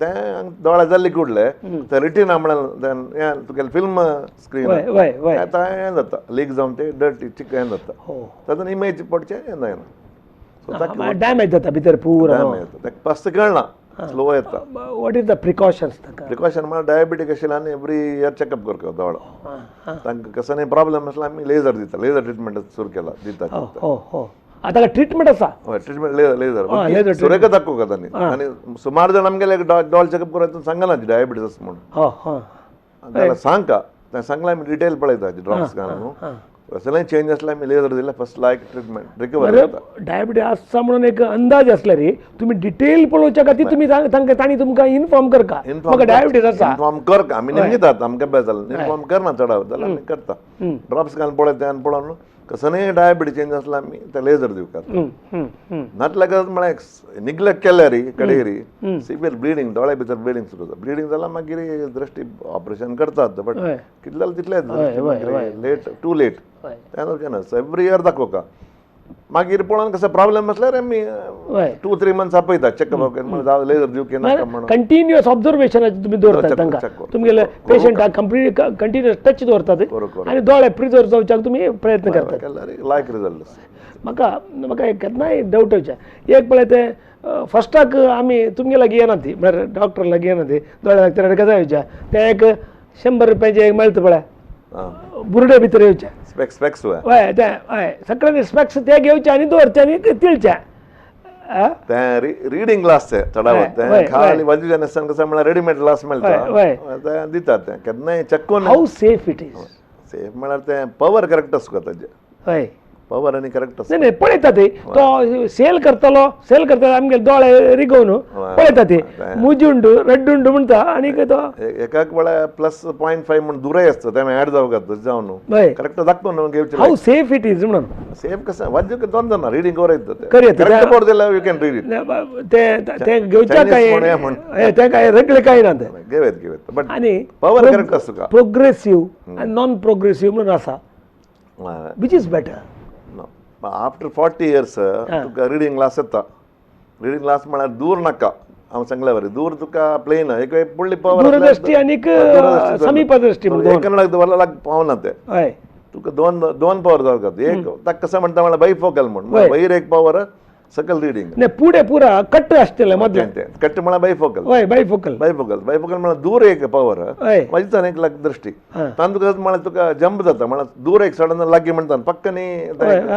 तें दोळ्या जाल्ली कुडले ते रेटिना म्हळ्यार तुगेलें फिल्म स्क्रीन हें जाता लीक जावन ते डर्टी चिके हें जाता तातूंत इमेज पडचें हें जायना डॅमेज जाता भितर पुरो फस्ट कळना स्लो येता what is the precautions precaution म्हळ्यार डायबिटीक आशिल्ल्यान एवरी इयर चॅकअप करता दोळो तांकां कसो प्रॉब्लेम आसला आमी लेजर दिता लेजर ट्रिटमेंट सुरू केला दिता आतां ट्रिटमेंट आसा हय ट्रिटमेंट लेजर सुरेख दाखोवं तांणी आनी सुमार जाण आमगेले दोळ चॅकअप करता सांगना डायबिटीस आसा म्हणून जाल्यार सांगता तें सांगलां आमी डिटेल पळयता ड्रॉप्स घालून कसलेंय चेंज आसल्यार आमी लेजर दिल्यार फर्स्ट लायक ट्रिटमेंट रिकवर जाता डायबिटीस आसा म्हणून एक अंदाज आसल्यार तुमी डिटेल पळोवच्या खातीर तुमी तांणी तुमकां इन्फॉर्म करका म्हाका डायबिटीस आसा इन्फॉर्म करता आमी नेमतात आमकां बेजार इन्फॉर्म करना चडाव जाल्यार आमी करता ड्रॉप्स घालून पळयता आनी पळोवन कसलेंय डायबिटीस चेंज आसल्यार आमी ते लेजर दिवतात नाटल्यार कसो म्हळ्यार निग्लेक्ट केल्यार कडेरी सिवियर ब्लिडींग दोळ्या भितर ब्लिडींग सुरू जाता ब्लिडींग जाल्यार मागीर दृश्टी ऑपरेशन करतात बट कितले जाल्यार तितलेच लेट टू लेट तें जावचें ना एवरी इयर दाखोवका मागीर पळोवन कसो प्रॉब्लेम आसल्यार आमी 2-3 मंथ्स आपयता चॅकअप लेजर दिवची नाका म्हणून कंटिन्युअस ऑब्झर्वेशन तुमी दवरतात तांकां तुमगेले पेशंटाक कंटिन्युअस टच दवरतात आनी दोळे प्रिजर्व जावच्याक तुमी प्रयत्न करतात लायक रिजल्ट म्हाका केन्नाय डावट येवचे एक पळय ते फस्टाक आमी तुमगे लागीं येना ती म्हळ्यार डॉक्टर लागीं येना ती दोळे लागता कसा येवच्या ते एक 100 रुपयाचे एक मेळटा पळय बुरडे भितर येवचे स्पेक्स हय ते हय सगळे स्पेक्स ते घेवचे आनी दवरचे आनी तिळचे रिडींग ग्लास चढावत खाली बाजूच्या न्हेसान कसं म्हळ्यार रेडीमेड ग्लास मेळटा दितात ते केन्नाय चेक करून how safe it is safe म्हळ्यार ते पवर करेक्ट आसता ताजे हय पॉवर आणि करेक्ट नाही नाही पळयतात तो सेल करतलो आमगे दोळे रिगोवन पळयतात मुजी रेड म्हणटा आणि तो एकाक वेळा +0.5 म्हणून दूरय असतं त्यामुळे ऍड जाऊन करेक्ट दाखवून घेवचे हाऊ सेफ इट इज म्हणून सेफ कसं वाजू की दोन जण रीडिंग वर येतात करेक्ट करेक्ट बोर्ड दिला यू कॅन रीड इट ते घेवच्या काय ते काय रगले काय ना ते घेवेत बट आणि पॉवर करेक्ट असतो का प्रोग्रेसिव्ह आणि नॉन प्रोग्रेसिव्ह म्हणून आसा which is better after 40 years Tuka reading class येता रिडिंग क्लास म्हळ्यार दूर नाका हांव सांगले बरें दूर तुका प्लेन एक फुडली पॉवर दूरदृष्टी आणि समीपदृष्टी कन्नडाक दवरला पावना ते हय तुका दोन पॉवर जावं एक ताका कसं म्हणटा म्हळ्यार बायफोकल म्हणून वयर एक पॉवर सकल रिडिंग नाही पुढे पुरा कट्ट असतले मधले कट्ट म्हळ्यार बायफोकल हय बायफोकल म्हळ्यार दूर एक पॉवर वाजता एक लाग दृष्टी तान तुका म्हळ्यार तुका जंप जाता म्हळ्यार दूर एक सडन लागीं म्हणटा पक्कनी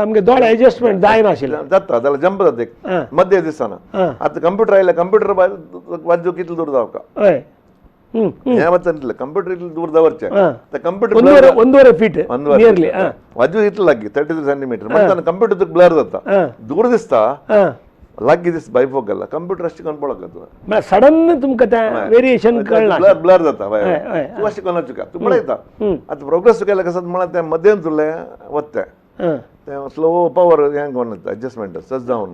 आमगे दोळे एडजस्टमेंट जायना आशिल्ले जाता जाल्यार जंप जाता एक मध्य दिसना आतां कंप्युटर आयला कंप्युटर वाजू कितले दूर जावका हय हे वचनले कंप्युटर इतले दूर दवरचे त्या कंप्युटर 1.5 फीट नियरली वाजू इतले लागीं 33 सेंटीमीटर म्हणटा कंप्युटर तुका ब्लर जाता दूर दिसता लागीं दिसता बायफोकल कंप्युटर अशें करून पळोवंक तुका सडन तुमकां त्या वेरिएशन कळना ब्लर जाता तूं अशें करून तुका तूं पळयता आतां प्रोग्रेस केलें कसं म्हळ्यार तें मध्यन तुलें वत्तें तें स्लो पॉवर हें कोण एडजस्टमेंट सज जावन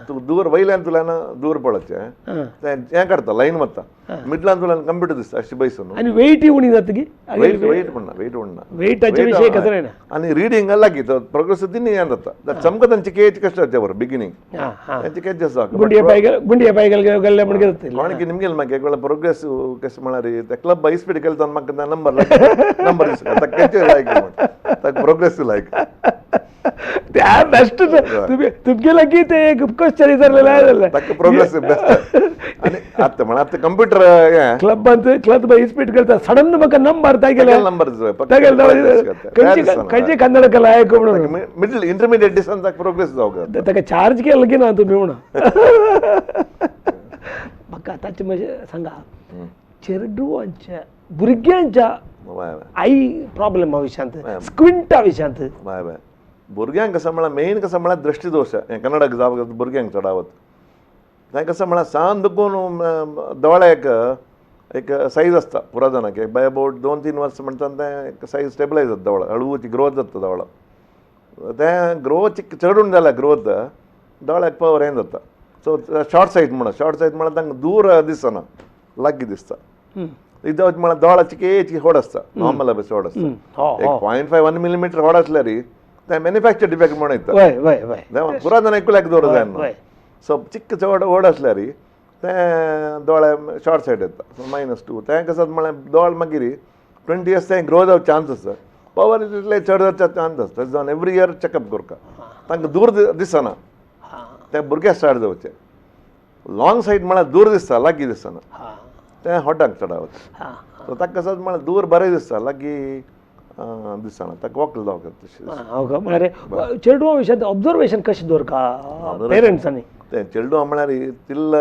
तूं दूर वयल्यान तुल्यान दूर पळोवचें तें हें काडटा लायन वता मिडलान तुल्यान कंप्युटर दिसता अशें बसून आनी वेट उणी जाता की वेट म्हणना वेटाचे विशय कसं ना आनी रिडिंग लागीं तो प्रोग्रेस तिनी हें जाता चमकत तांची केज कशें जाता बरं बिगिनींग तांची केज आसा गुंडिया पाय गेले म्हणून कोण की निमगेल म्हाका एक वेळा प्रोग्रेस कशें म्हळ्यार ते क्लब बाय स्पीड केले तेन्ना म्हाका नंबर दिसता ताका केचे लायक म्हण ताका प्रोग्रेस लायक त्या बेस्ट तुमगे लागीं ते क्वेश्चन विचारलेले आहे ताका प्रोग्रेस बेस्ट आनी आतां म्हण आतां कंप्युटर क्लब बाय स्पीड करता सडन म्हाका नंबर तागेले नंबर खंयची कन्नड कला आहे म्हणून मिडल इंटरमिडिएट दिसान ताका प्रोग्रेस जावं ताका चार्ज केलं की ना तुमी म्हणून म्हाका आतांचे म्हणजे सांगा चेडवांच्या भुरग्यांच्या आई प्रॉब्लेमा विशयांत स्क्विंटा विशयांत भुरग्यांक कसं म्हळ्यार मेन कसं म्हळ्यार दृष्टिदोश हें कन्नडाक जावं भुरग्यांक चडावत तें कसं म्हळ्यार सान दुखून दोळ्याक एक सायज आसता पुरा जाणाक एक बाय अबावट 2-3 वर्सां म्हणटा तें एक सायज स्टेबलायज जाता दोळो हळूची ग्रोथ जाता दोळो तें ग्रोथ चडून जाल्यार ग्रोथ दोळ्याक पॉवर हें जाता सो शॉर्ट सायट म्हळ्यार तांकां दूर दिसना लागीं दिसता इदावत म्हळ्यार दोळाची केची होड आसता नॉर्मल बस होड आसता एक 0.5-1 मिलीमीटर होड आसल्यार तें मॅन्युफॅक्चर डिफेक्ट म्हणून येता पुरा जाण एकूल्याक दवरूं जायना सो चिक्क चड व्हड आसल्यार तें दोळे शॉर्ट सायट येता सो -2 तें कसं म्हळ्यार दोळ मागीर 20 years तें ग्रो जावं चान्स आसा पॉवर इतले चड जावपाचो चान्स आसता जावन एवरी इयर चॅकअप करता तांकां दूर दिसना तें भुरगे स्टार्ट जावचे लॉंग सायट म्हळ्यार दूर दिसता लागीं दिसना तें हॉटाक चडावता सो ताका कसं म्हळ्यार दूर बरें दिसता लागीं दिसना ताका वॉकल जावं म्हळ्यार चेडवां विशयांत ऑब्जर्वेशन कशें दवरता पेरंट्सांनी तें चेडवां म्हळ्यार तिल्ल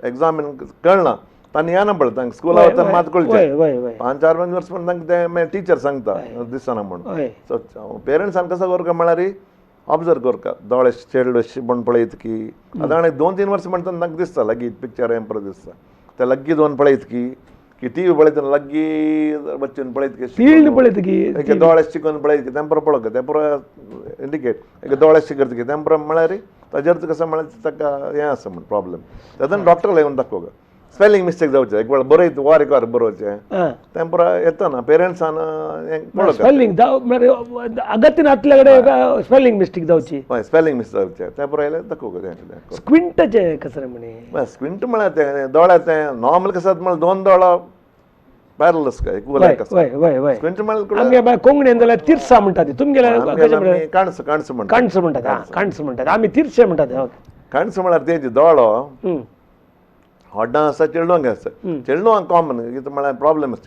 एग्जामीन कळना तांणी येना पळय तांकां स्कुला वचून मात कळचें 5-4 वर्स म्हणून तांकां तें टिचर सांगता दिसना म्हणून सो पेरंट्सान कसो करता म्हळ्यार ऑब्जर्व करता दोळे चेडूं म्हण पळयत की आतां 2-3 वर्स म्हणटा तांकां दिसता लागीं पिक्चर हें परत दिसता ते लागीं दोन पळयत की टीव्ही पळयतना लागीं बच्चन पळयत की फील्ड पळयत की दोळे शिकोवन पळयत की तें पुरो पळोवंक तें पुरो इंडिकेट एक दोळे शिकत की तें पुरो म्हळ्यार ताजेर कसं म्हळ्यार ताका हें आसा म्हण प्रॉब्लेम तेन्ना डॉक्टरला येवन दाखोवंक स्पेलिंग मिस्टेक जावचें एक वेळ बरयत वार एक वार बरोवचें तें पुरो येता ना पेरंट्सान स्पेलिंग अगत्य नातले कडेन स्पेलिंग मिस्टेक जावची हय स्पेलिंग मिस्टेक जावचें तें पुरो येयलें दाखोवंक तें स्क्विंटाचें कसं रे म्हणे स्क्विंट म्हळ्यार तें दोळ्या तें नॉर्मल कसं म्हळ्यार दोन दोळो पॅरलस काय इक्वल स्क्विंट म्हळ्यार कोंकणीन जाल्यार तिरसा म्हणटा ती तुमगेले काणस म्हणटात आमी तिरशे म्हणटात काणस म्हळ्यार तेजी दोळो हॉड्डां आसा चेडवांक आसा चेडवांक कॉमन म्हळ्यार प्रॉब्लेम आसा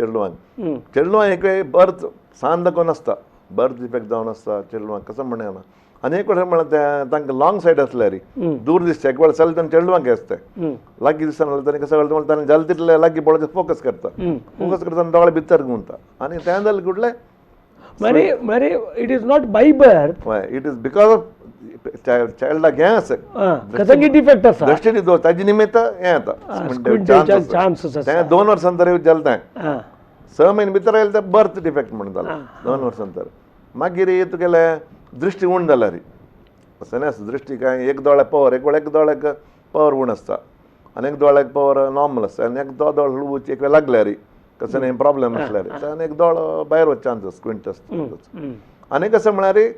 चेडवांक एक बर्थ सान दाखोवन आसता बर्थ इफेक्ट जावन आसता चेडवांक कसं म्हणना आनी एक वेळ म्हळ्यार तांकां लॉंग सायड आसल्यार दूर दिसता एक वेळ चल तेन्ना चेडवांक आसता लागीं दिसना ताणें कसं करता ताणें जालें तितलें लागीं पळोवचें फोकस करता दोळे भितर घुंवता आनी तें जालें कुठलें मरे it is not by birth it is because of चाइल्डाक हें आसा कसंगी डिफेक्ट आसा दृष्टी दोष ताजे निमित्त हें जाता चान्सेस आसा तें 2 वर्सांतर जालें 6 म्हयने भितर येयलें तें बर्थ डिफेक्ट म्हणून जालें 2 वर्सांतर मागीर तुगेलें दृश्टी उण जाल्या री असं नाही असं दृष्टी काय एक दोळ्याक पावर एक वेळ एक दोळ्याक पावर उण आसता आनी एक दोळ्याक पावर नॉर्मल आसता आनी एक दोळ हळूच एक वेळ लागल्या री कसं नाही प्रॉब्लेम आसल्यार आनी एक दोळ भायर वचचे चान्स स्क्विंट आसता आनी कसं म्हळ्यार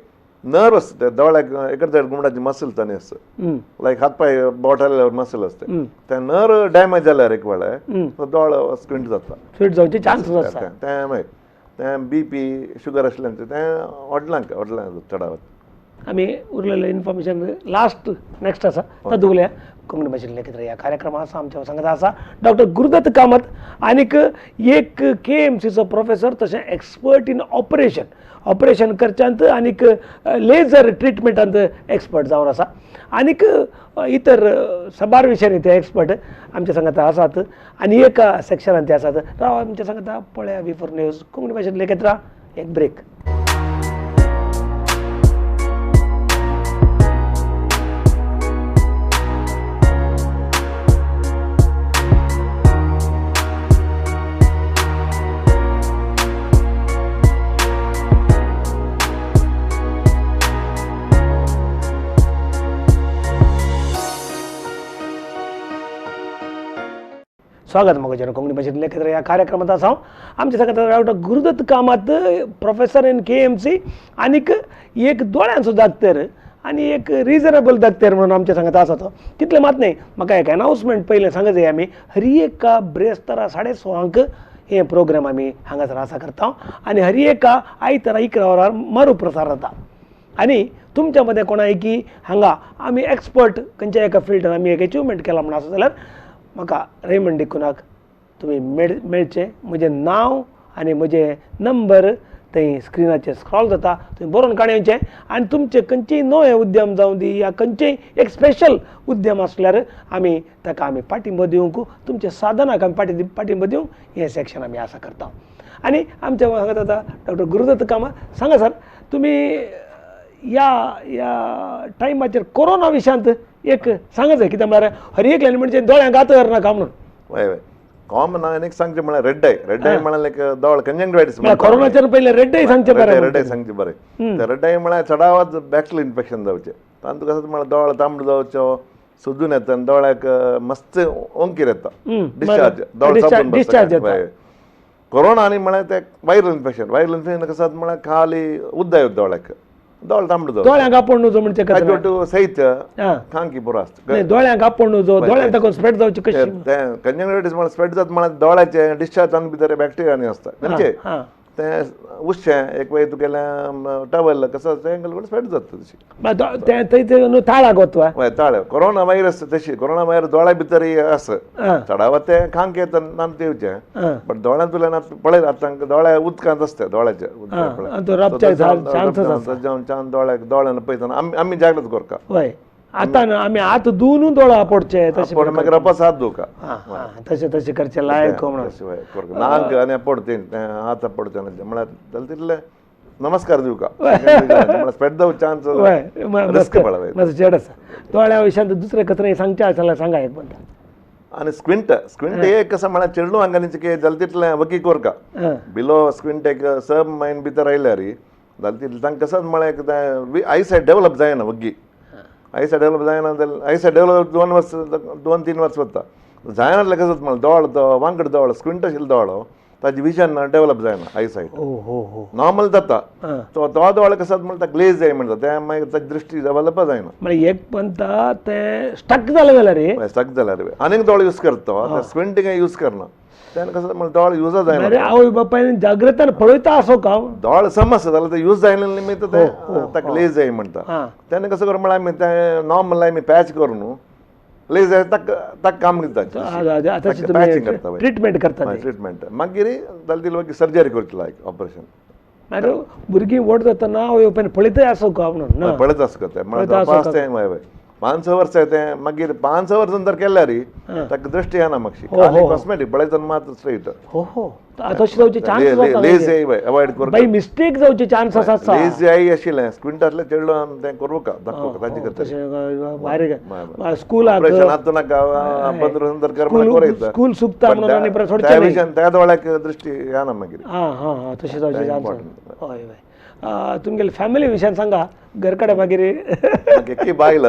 नर्व असतं त्या दोळ्याक एकडे सायड गुमडाची मसल तांणी असतं लायक हात पाय बोटार मसल असते ते नर्व डॅमेज जाल्यार एक वेळ दोळ स्क्विंट जाता स्वीट जावचे चान्सेस आसा तें मागीर तें बीपी शुगर आसल्यांचें तें वडलांक चडावत आमी उरलेलें इन्फॉर्मेशन लास्ट नेक्स्ट आसा तातूंत उलया कोंकणी भाशेंतले लेखित्र ह्या कार्यक्रमात आसा आमच्या सांगत आसा डॉक्टर गुरुदत्त कामत आनीक एक KMCचो प्रोफेसर तशें एक्सपर्ट इन ऑपरेशन करच्यांत आनीक लेजर ट्रिटमेंटांत एक्सपर्ट जावन आसा आनीक इतर सबार विशयांनी ते एक्सपर्ट आमच्या सांगत आसात आनी एका सेक्शनांत ते आसात राव आमच्या सांगता पळया बिफोर न्यूज कोंकणी भाशेंतले लेखित्र एक ब्रेक स्वागत मगोजन कोंकणी भाशेंतले लेखित्र ह्या कार्यक्रमात आसा आमच्या सांगता doctor Gurudatt Kamath professor in KMC आनीक एक दोळ्यांचो दाक्तर आनी एक रिजनेबल दाक्तर म्हणून आमच्या सांगत आसा तो तितलें मात न्ही म्हाका एक अनाउन्समेंट पयलें सांगत जाय आमी हरी एका ब्रेस्तारा 6:30 हे प्रोग्राम आमी हांगासर आसा करता आनी हरी एका आयतारा 11 वरार मरुप्रसार जाता आनी तुमच्या मदें कोणाय की हांगा आमी एक्सपर्ट खंयच्या एका फिल्डान आमी एक अचिवमेंट केला म्हणून आसा जाल्यार म्हाका रेमंड डिकुनाक तुमी मेळचें म्हजें नांव आनी म्हजें नंबर थंय स्क्रिनाचेर स्क्रॉल जाता तुमी बरोवन काडचें आनी तुमचें खंयचेय नवे उद्यम जावं दी या खंयचेय एक स्पेशल उद्यम आसल्यार आमी ताका आमी पाठिंबो दिवंक तुमच्या साधनाक आमी पाठिंबो दिवंक हें सेक्शन आमी आसा करता आनी आमच्या सांगत आतां डॉक्टर गुरुदत्त कामत सांगा सर तुमी या टायमाचेर कोरोना विशयांत एक सांगा जाय कित्याक म्हळ्यार हर एक लायन म्हणजे दोळ्यांक आत करनाका म्हणून वय कॉमन आनीक सांगचें म्हळ्यार रेड आय म्हळ्यार लायक दोळ कंजंक्टिवायटीस कोरोनाचेर पयलें रेड आय सांगचें बरें रेड आय सांगचें बरें ते रेड आय म्हळ्यार चडावत बॅक्टेरियल इन्फेक्शन जावचें तातूंत कसो म्हळ्यार दोळ तांबडो जावचो सुजून येता आनी दोळ्याक मस्त ओंकीर येता डिस्चार्ज दोळ डिस्चार्ज येता कोरोना आनी म्हळ्यार ते वायरल इन्फेक्शन कसो म्हळ्यार खाली उद्दा येता दोळ्याक दोळ तांबडो दोळ्यांक आपोवन न्हू म्हणजे सहित खांकी पुरो आसता दोळ्यांक आपोवन न्हू दोळ्यांक ताका स्प्रेड जावची कशी कंजंक्टिवायटीस म्हळ्यार स्प्रेड जाता म्हळ्यार दोळ्याचे डिस्चार्ज तातूंत भितर बॅक्टेरिया आनी आसता खंयचे तें उश्चें एक वेळ तुगेलें टवल कसो तें स्प्रेड जाता तशी थंय न्हू ताळाक वता हय ताळे कोरोना व्हायरस तशी कोरोना व्हायरस दोळ्या भितर आसा चडावत तें खांक येता नांत येवचें बट दोळ्यांतल्यान पळय आतां दोळ्या उदकांत आसता दोळ्याचे जावन चान दोळ्यान पळयतना आमी जागृत करता हय आतां आमी हात धुवन दोळा पडचे तशें मागीर रपास हात धुवका तशें करचें लायक म्हणून नाक आनी पडते हात पडचे म्हळ्यार जालें तितलें नमस्कार दिवका म्हळ्यार स्प्रेड जावं चान्स रिस्क पळय चड आसा दोळ्या विशयांत दुसरें कचरें सांगचें आसा जाल्यार सांगा एक म्हणटा आनी स्क्विंट एक कसो म्हळ्यार चेडू आंगानीचें जालें तितलें वकी करका बिलो स्क्विंट एक 6 म्हयने भितर आयल्यार जालें तितलें तांकां कसो म्हळ्यार आयसायट डेवलप जायना वग्गी आयसायट डेवलप जायना जाल्यार आयसायट डेवलप 2-3 वर्स वता जायना जाल्यार कसो म्हळ्यार दोळ तो वांगड दोळ स्क्विंट आशिल्लो दोळ ताजी विजन डेवलप जायना आयसायट नॉर्मल जाता तो दोळ कसो म्हळ्यार ताका ग्लेज जाय म्हणटा तें मागीर ताची दृश्टी डेवलप जायना म्हळ्यार एक म्हणटा तें स्टक जालें जाल्यार स्टक जाल्यार आनीक दोळ यूज करता तो स्क्विंटींग यूज करना तेन्ना कसो म्हळ्यार दोळ यूज जायना आवय बापायन जागृतान पळयता आसो का दोळ समस्या जाल्यार ते यूज जायना निमित्त ते ताका लेज जाय म्हणटा तेन्ना कसो कर म्हळ्यार आमी तें नॉर्मल आमी पॅच करून न्हू लेज जाय ताका काम करता ट्रिटमेंट करता ट्रिटमेंट मागीर जालें तितलें सर्जरी करची लायक ऑपरेशन भुरगीं व्हड जातना आवय बापायन पळयताय आसो का म्हणून पळयत आसता ते म्हळ्यार 500 वर्ष येते मागीर 500 वर्स नंतर केल्या री ताका दृष्टी येना मागशी कॉस्मेटिक बळयतना मात्र स्ट्रेट हो हो तशें जावचे चान्सेस लेजी आई अवॉइड कर बाय मिस्टेक जावचे चान्सेस आसा लेजी आई आशिल्लें स्क्विंटातले चेडलो तें करूं का दाखोवं ताजी करता भायर स्कूल ऑपरेशन आतां नाका 15 नंतर कर्म कोरयता स्कूल सुकता म्हणून आनी परत सोडचे त्या विशयान त्या दोळ्याक दृष्टी येना मागीर हां तशें जावचे चान्सेस हय हय तुमगेले फॅमिली विशयान सांगा घर कडेन मागीर एकी बायल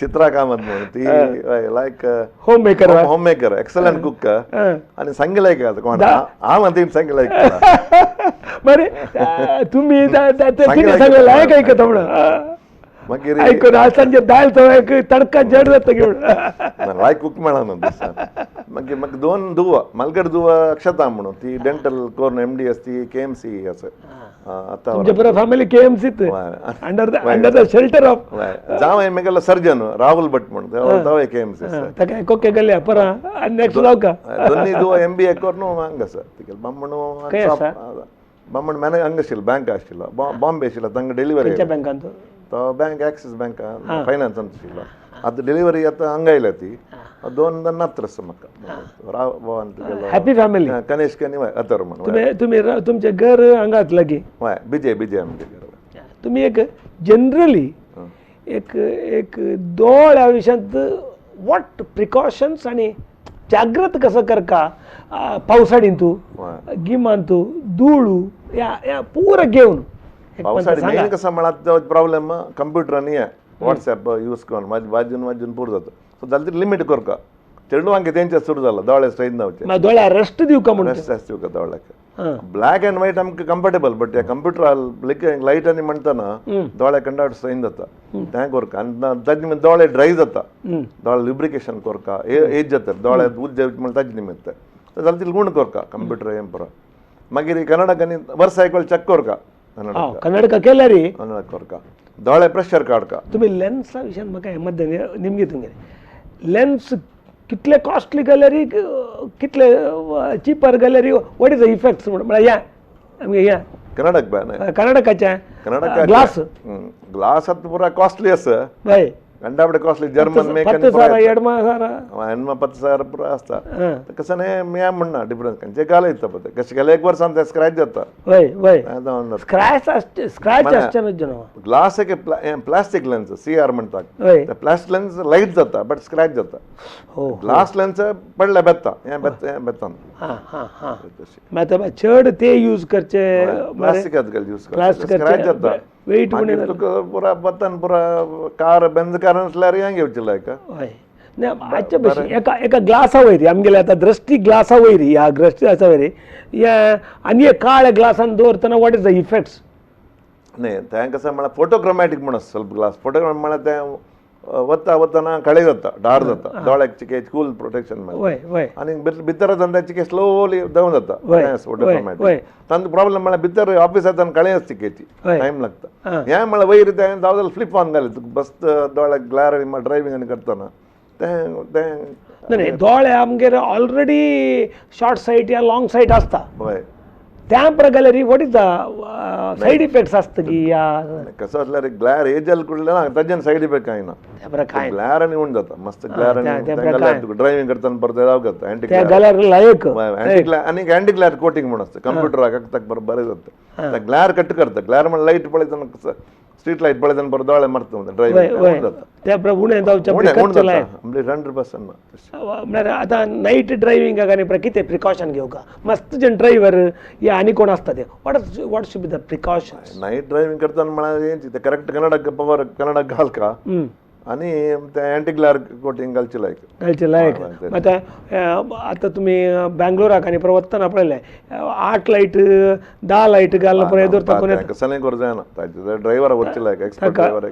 चित्रा कामत म्हणून ती लायक होम मेकर एक्सलंट कुक आनी सांगिल्लें का कोण हांव म्हणटा सांगिल्लें बरे तुम्ही सांगलें लायक आयकता म्हणून मागीर आयकून आज सांजे दाल तवॅक तडका जड जाता घेवन लायक कुक मेळना न्हू दिसान मागीर म्हाका 2 दुवा मालगड दुवा अक्षता म्हणून ती डेंटल कोर्न MD ती KMC आसा आतां तुमचे पुरो फॅमिली KMCत अंडर द शेल्टर ऑफ जावं हांवें म्हगेलो सर्जन राहुल भट म्हणून तो KMC आसा ताका कोके गेले परा आनी नेक्स्ट जाव का दोनी दुवा MBA कोर न्हू हांग आसा तिगेल बामण मॅनेज हांग आशिल्लो बँक आशिल्लो बॉम्बे आशिल्लो तांकां डिलिव्हरी बँकान तो बँक एक्सिस बँक फायनान्सान आशिल्लो आतां डिलिव्हरी आतां हांगा आयल्या ती 2 नात्र आसा म्हाका हॅपी फॅमिली कनिष्कनी अतर म्हणून तुम्ही तुमचे घर हांगाच लागी हय बिजे आमचे घर तुम्ही एक जनरली एक दोळ्या विशयांत वॉट प्रिकॉशन्स आनी जागृत कसं करका पावसाळींतू गिमांतू धूळ या पुरा घेवन पावसाळी मेन कसं म्हणत प्रॉब्लेम कंप्युटरांनी व्हॉट्सॲप यूज करून वाजून पुरो जाता सो जाल्यार ती लिमीट करका चेडवांक तेंचे सुरू जाला दोळे स्ट्रेन जावचे दोळ्या रेस्ट दिवका म्हणून रेस्ट दिवका दोळ्याक ब्लॅक एंड व्हाईट आमकां कम्फर्टेबल बट ह्या कंप्युटरार लायटांनी म्हणटना दोळ्या कंडावट स्ट्रेन जाता तें करका आनी ताजे निमित्त दोळे ड्राय जाता दोळे लुब्रिकेशन करका एज जाता दोळ्यात उज्ज म्हणटा ताजे निमित्त जाल्यार ती गुण करका कंप्युटर हें पुरो मागीर कन्नडकांनी वर्स सायकल चेक करका कन्नडका केल्या रे कन्नड करका दोळे प्रेशर काडका तुम्ही लेन्सा विशयान म्हाका हे मध्य निमगे तुमगे लेन्स कितले कॉस्टली गॅलरी कितले cheaper gallery what is the effects म्हळ्यार या आमगे या कन्नडकाचे ग्लास ग्लास आतां पुरा कॉस्टली आसा हय ಗಂಡಾಬಡೆ ಕಾಸ್ಟ್ಲಿ ಜರ್ಮನ್ ಮೇಕನ್ ಎಣ್ಮ 10,000 ಪುರ ಆಸ್ತಾ ಕಸನೆ ಮಿಯಾ ಮುಣ್ಣ ಡಿಫರೆನ್ಸ್ ಕಂಚೆ ಕಾಲ ಇತ್ತ ಪತ್ತೆ ಕಸಗೆಲ್ಲ एक वर्ष ಅಂತ ಸ್ಕ್ರಾಚ್ ಜತ್ತ ವೈ ವೈ ಸ್ಕ್ರಾಚ್ ಅಷ್ಟೇ ಜನ ಗ್ಲಾಸ್ ಗೆ ಪ್ಲಾಸ್ಟಿಕ್ ಲೆನ್ಸ್ ಸಿಆರ್ म्हणतात ते प्लास्टिक लेन्स लाईट जाता बट स्क्रॅच जाता ग्लास लेन्स पडले बेत्ता हे बेत्ता हां हां हां मतलब चड ते यूज करचे प्लास्टिक यूज करचे स्क्रॅच जाता वेट म्हणून तुका पुरा बतन पुरा कार बेंज कार असल्यार हें घेवचें का हय ना आजच्या बशी एका ग्लासा वयरी आमगेले आतां दृश्टी ग्लासा वयरी ह्या दृश्टी आसा वयरी या आनी एक काळ्या ग्लासान दवरतना वॉट इज द इफेक्ट्स न्ही तें कशें म्हळ्यार फोटोक्रोमॅटीक म्हणून ಸ್ವಲ್ಪ ग्लास फोटोक्रोमॅटीक म्हळ्यार तें वतना कळे जाता डार जाता दोळ्याक चिके कूल प्रोटेक्शन मेळटा आनी भितर वतना चिके स्लोली देंवन जाता फोटोक्रोमॅटीक तांचो प्रॉब्लेम म्हळ्यार भितर ऑफिसांत कळे आसता चिकेची टायम लागता हें म्हळ्यार वयर तें जावं जाल्यार फ्लिप ऑन घाले तुका बसत दोळ्याक ग्लॅर ड्रायव्हिंग आनी करतना तें नाही दोळे आमगेर ऑलरेडी शॉर्ट सायट या लॉंग सायट आसता हय त्या प्रकारे what is the said effects आसता की या कसं असल्यार ग्लॅर एजल कुडले ना ताजेन सायड इफेक्ट कांय ना ग्लॅर आनी उण जाता मस्त ग्लॅर आनी ड्रायव्हिंग करतना परत राव करता एंटी ग्लॅर लायक आनी एंटी ग्लॅर कोटिंग म्हणून आसता कंप्युटराक ताका बरें जाता ग्लॅर कट करता ग्लॅर म्हण लायट पळयतना कसं स्ट्रीट लाईट पळयतना परत दोळे मारता ड्रायव्हिंग त्या उणें जावचें 100% म्हळ्यार आतां नायट ड्रायव्हिंगाक आनी कितें प्रिकॉशन घेवका मस्त जे ड्रायव्हर या आनी कोण आसता ते what should be the precautions night driving करतना म्हळ्यार ते करेक्ट कन्नडाक घालका आनी ते एंटी ग्लॅर कोटिंग घालचे लायक आतां तुमी बँगलोराक आनी वतना पळयलें 8 लायट 10 लायट घालना पळय दवरता कसं नाही करूं जायना ताचे ड्रायव्हर वरचे लायक एक्सपर्ट ड्रायव्हर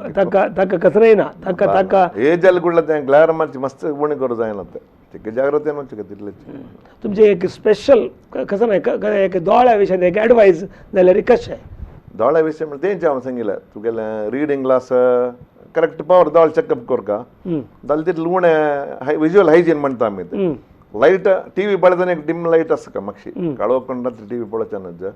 ताका कसं येना ताका हे जालें कुडलें तें ग्लॅर मातशें मस्त उणें करूं जायना ते जाग्रतेन वचचें तितलें तुमचें एक स्पेशल कसं नाही एक दोळ्या विशयान एक एडवायस जाल्यार कशें दोळ्या विशय म्हणजे तेंचें हांवें सांगिल्लें तुगेलें रिडींग ग्लास करेक्ट पावर दोळ चेकअप करका जाल्यार तितलें उणें विज्युअल हायजीन म्हणटा आमी लायट टीव्ही पळयतना एक डिम लायट आसता का मातशी काळोख करून रात्री टीव्ही पळोवचे न्हू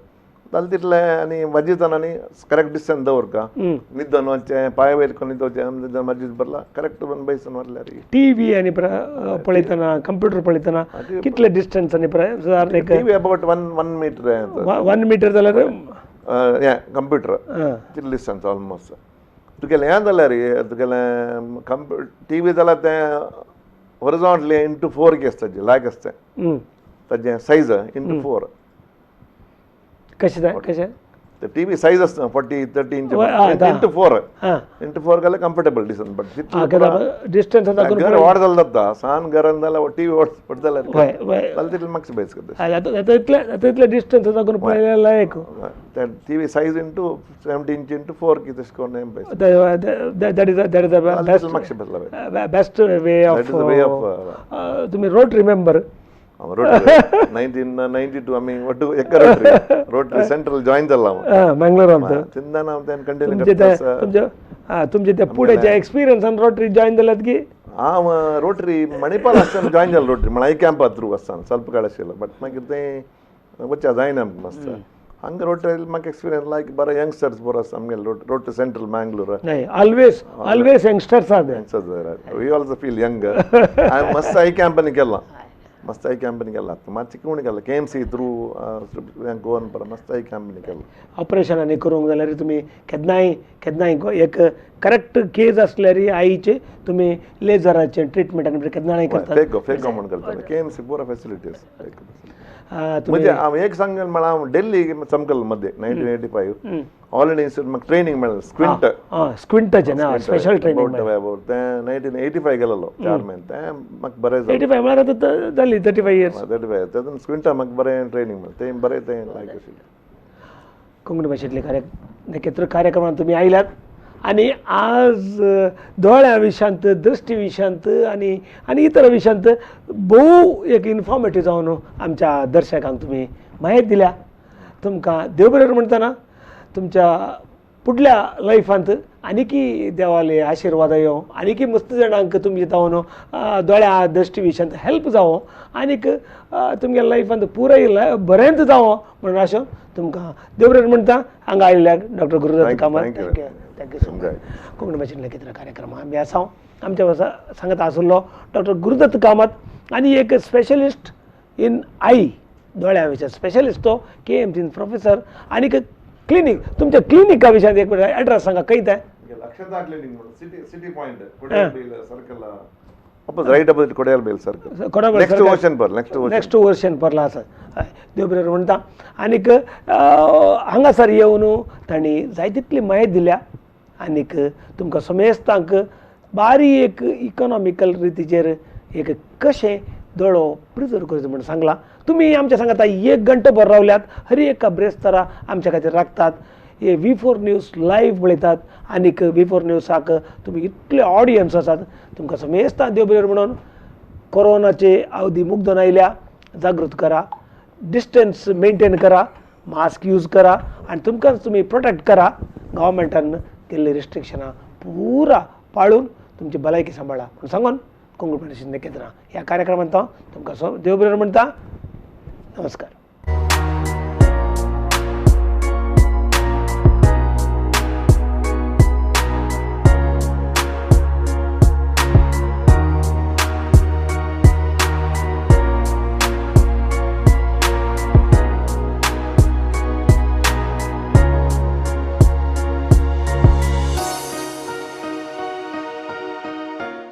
जाल्यार तितले आनी वाजितना न्ही करेक्ट डिस्टन्स दवरका न्हिदोन वचचें पांय वयर करून न्हिदोवचें मागीर बरला करेक्ट बसून व्हरल्यार टीव्ही आनी पळयतना कंप्युटर पळयतना कितले डिस्टन्स आनी टीव्ही अबाउट 1 मीटर 1 मीटर जाल्यार कंप्युटर तितले डिस्टन्स ऑलमोस्ट तुगेलें हें जाल्यार तुगेलें टीव्ही जाल्यार तें हॉरिझॉन्टली इंटू 4 केस ताजें लायक आसता ताजें सायज इंटू 4 कशें The TV size is 40, 30 inch into 4. Into 4 gala comfortable distance, but distance is gar what dalda san garan dala TV what dala little max base that distance is going to like that TV size into 17 inch into 4 ki this ko name base that is the best way of that is the way of to me road remember rotary 1992 I mean what to rotary central join झाला Mangalore आमचं तिंदाना then continue करता तुमचे त्या पुढेच्या experience आणि rotary join झालात की rotary Manipal असताना join झालं रोटरी मला कॅम्प थ्रू असताना ಸ್ವಲ್ಪ काळ आशिल्लो बट मागीर तें वच्चा जायना मस्त हंग रोटरी म्हाका एक्सपिरियन्स लायक बरे यंगस्टर्स बरो आसा आमगे रोटरी सेंट्रल मंगळूर नाही always youngsters are we also feel young I मस्त आई कॅम्पनी केला मस्त आई कंपनी केला मातशें कोण केला KMC थ्रू गोवन पर मस्त आई कंपनी केला ऑपरेशन आनी करूंक जाल्यार तुमी केन्नाय एक करेक्ट केस आसल्यार आईचे तुमी लेजराचे ट्रिटमेंट आनी केन्नाय करतात फेक म्हणून करता KMC पुरा फॅसिलिटीज म्हणजे हांव एक सांगेन म्हळ्यार हांव दिल्ली चमकल मध्ये 1985 ऑल इंडिया इन्स्टिट्यूट म्हाका ट्रेनिंग मेळ्ळें स्क्विंटाचे ना स्पेशल ट्रेनिंग तें 1985 गेलेलो 4 म्हयने तें म्हाका बरें 85 म्हळ्यार जाली 35 इयर्स 35 तेतून स्क्विंटा म्हाका बरें ट्रेनिंग मेळ्ळें तें बरें तें लायक आशिल्लें कोंकणी भाशेंतले नकेत्र कार्यक्रमांत तुमी आयल्यात आणि आज दोळ्या विशांत दृष्टी विशांत आणि इतर विशांत बहु एक इन्फॉर्मेटिव्ह जावन आमच्या दर्शकांक तुम्ही माहिती दिल्या तुमकां देव बरें म्हणटना तुमच्या फुडल्या लायफांत आनीकी देवाले आशिर्वाद येवं आनीकी मस्त जाणांक तुमचे जावन दोळ्या दृष्टी विशांत हेल्प जावं आनीक तुमच्या लायफांत पुराय बरेंच जावं म्हणून आशो तुमकां देव बरें म्हणटा हांगा आयिल्ल्याक doctor Gurudatt Kamath thank you so much Konkani भाशेंतले नकेत्र कार्यक्रम आमी आसा आमच्या सांगत आसलो डॉक्टर गुरुदत्त कामत आनी एक स्पेशलिस्ट इन आई दोळ्या विशय स्पेशलिस्ट तो KMC प्रोफेसर आनी क्लिनीक तुमच्या क्लिनिका विशयात एक एड्रेस सांगा खंय तें अक्षता क्लिनिक म्हणून city point Kodial Bail circle oppose right opposite Kodial Bail circle Kodial next वर्षन परला आसा देव बरें म्हणटा आनीक हांगासर येवन तांणी जाय तितली म्हायती दिल्या आनीक तुमकां समेस्तांक बारी एक इकॉनॉमिकल रितीचेर एक कशें दोळो प्रिजर्व करचो म्हणून सांगला तुम्ही आमच्या सांगात 1 घंटोभर रावल्यात हर एका ब्रेस्तारा आमच्या खातीर राखतात हे V4 न्यूज लायव्ह पळयतात आनीक V4 न्यूजाक तुमी इतले ऑडियन्स आसात तुमकां समेस्तां देव बरें म्हणून कोरोनाचे अवधी मुग्धन आयल्या जागृत करा डिस्टन्स मेंटेन करा मास्क यूज करा आनी तुमकांच तुमी प्रोटेक्ट करा गव्हर्मेंटान केल्ली रिस्ट्रिक्शनां पुरा पाळून तुमची भलायकी सांबाळा म्हणून सांगून कोंकणी भाशेंतले नकेत्रां ह्या कार्यक्रमांत तुमकां देव बरें म्हणटा नमस्कार.